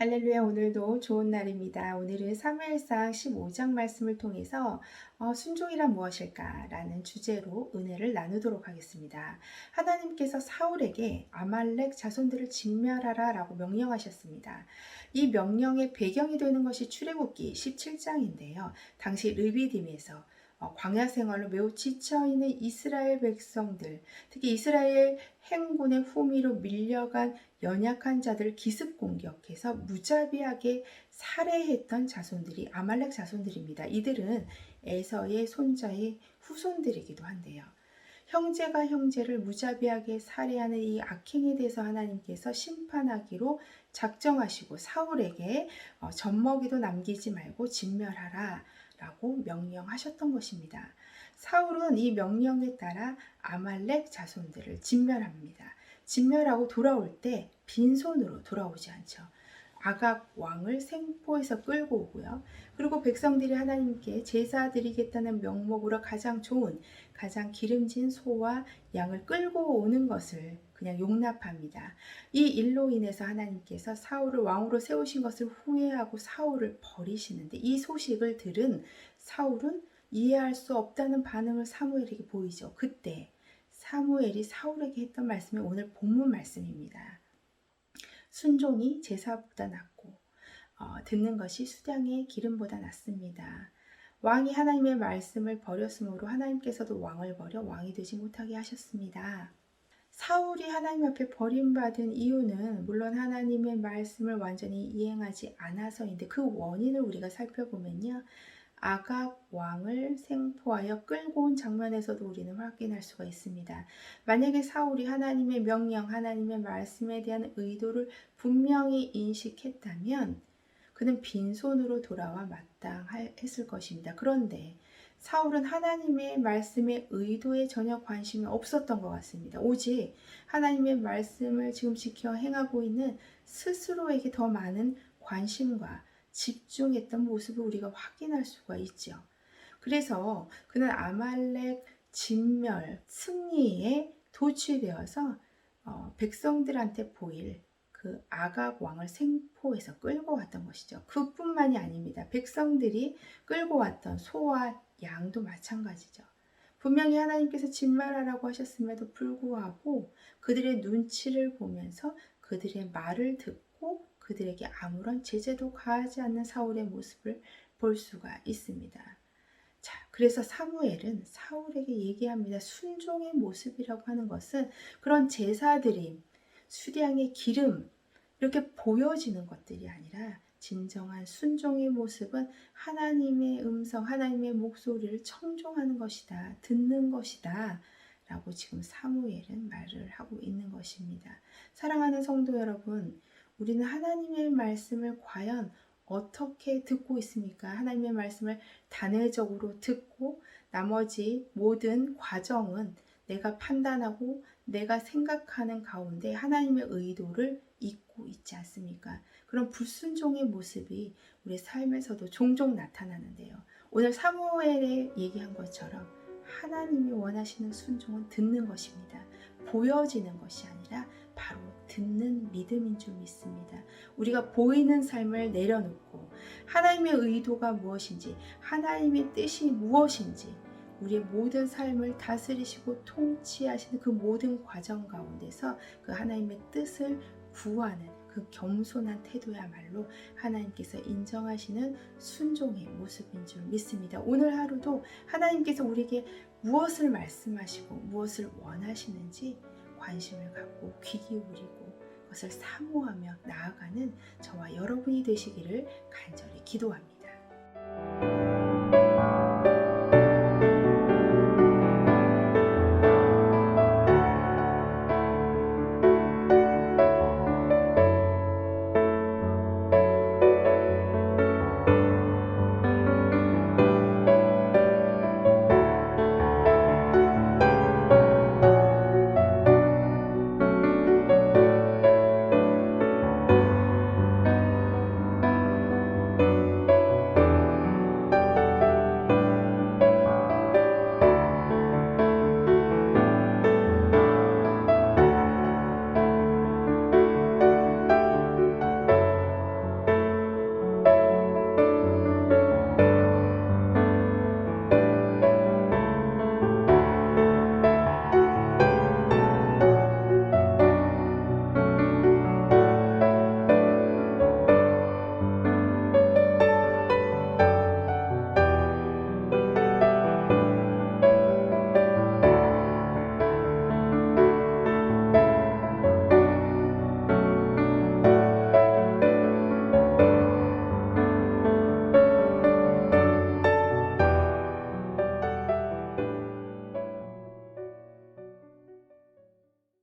할렐루야, 오늘도 좋은 날입니다. 오늘은 사무엘상 15장 말씀을 통해서 순종이란 무엇일까? 라는 주제로 은혜를 나누도록 하겠습니다. 하나님께서 사울에게 아말렉 자손들을 진멸하라 라고 명령하셨습니다. 이 명령의 배경이 되는 것이 출애굽기 17장인데요. 당시 르비딤에서 광야 생활로 매우 지쳐있는 이스라엘 백성들, 특히 이스라엘 행군의 후미로 밀려간 연약한 자들을 기습 공격해서 무자비하게 살해했던 자손들이 아말렉 자손들입니다. 이들은 에서의 손자의 후손들이기도 한데요. 형제가 형제를 무자비하게 살해하는 이 악행에 대해서 하나님께서 심판하기로 작정하시고 사울에게 젖먹이도 남기지 말고 진멸하라 라고 명령하셨던 것입니다. 사울은 이 명령에 따라 아말렉 자손들을 진멸합니다. 진멸하고 돌아올 때 빈손으로 돌아오지 않죠. 아각 왕을 생포해서 끌고 오고요. 그리고 백성들이 하나님께 제사 드리겠다는 명목으로 가장 좋은, 가장 기름진 소와 양을 끌고 오는 것을 그냥 용납합니다. 이 일로 인해서 하나님께서 사울을 왕으로 세우신 것을 후회하고 사울을 버리시는데, 이 소식을 들은 사울은 이해할 수 없다는 반응을 사무엘에게 보이죠. 그때 사무엘이 사울에게 했던 말씀이 오늘 본문 말씀입니다. 순종이 제사보다 낫고 듣는 것이 수량의 기름보다 낫습니다. 왕이 하나님의 말씀을 버렸으므로 하나님께서도 왕을 버려 왕이 되지 못하게 하셨습니다. 사울이 하나님 앞에 버림받은 이유는 물론 하나님의 말씀을 완전히 이행하지 않아서인데, 그 원인을 우리가 살펴보면요, 아각 왕을 생포하여 끌고 온 장면에서도 우리는 확인할 수가 있습니다. 만약에 사울이 하나님의 명령, 하나님의 말씀에 대한 의도를 분명히 인식했다면 그는 빈손으로 돌아와 마땅했을 것입니다. 그런데 사울은 하나님의 말씀의 의도에 전혀 관심이 없었던 것 같습니다. 오직 하나님의 말씀을 지금 지켜 행하고 있는 스스로에게 더 많은 관심과 집중했던 모습을 우리가 확인할 수가 있죠. 그래서 그는 아말렉 진멸, 승리에 도취되어서 백성들한테 보일 그 아각 왕을 생포해서 끌고 왔던 것이죠. 그뿐만이 아닙니다. 백성들이 끌고 왔던 소와 양도 마찬가지죠. 분명히 하나님께서 진멸하라고 하셨음에도 불구하고 그들의 눈치를 보면서 그들의 말을 듣고 그들에게 아무런 제재도 가하지 않는 사울의 모습을 볼 수가 있습니다. 자, 그래서 사무엘은 사울에게 얘기합니다. 순종의 모습이라고 하는 것은 그런 제사드림, 수량의 기름, 이렇게 보여지는 것들이 아니라 진정한 순종의 모습은 하나님의 음성, 하나님의 목소리를 청종하는 것이다, 듣는 것이다 라고 지금 사무엘은 말을 하고 있는 것입니다. 사랑하는 성도 여러분, 우리는 하나님의 말씀을 과연 어떻게 듣고 있습니까? 하나님의 말씀을 단회적으로 듣고 나머지 모든 과정은 내가 판단하고 내가 생각하는 가운데 하나님의 의도를 잊고 있지 않습니까? 그런 불순종의 모습이 우리 삶에서도 종종 나타나는데요. 오늘 사무엘에 얘기한 것처럼 하나님이 원하시는 순종은 듣는 것입니다. 보여지는 것이 아니라 바로 듣는 믿음인 줄 믿습니다. 우리가 보이는 삶을 내려놓고 하나님의 의도가 무엇인지, 하나님의 뜻이 무엇인지, 우리의 모든 삶을 다스리시고 통치하시는 그 모든 과정 가운데서 그 하나님의 뜻을 구하는 그 겸손한 태도야말로 하나님께서 인정하시는 순종의 모습인 줄 믿습니다. 오늘 하루도 하나님께서 우리에게 무엇을 말씀하시고 무엇을 원하시는지 관심을 갖고 귀 기울이고 그것을 사모하며 나아가는 저와 여러분이 되시기를 간절히 기도합니다.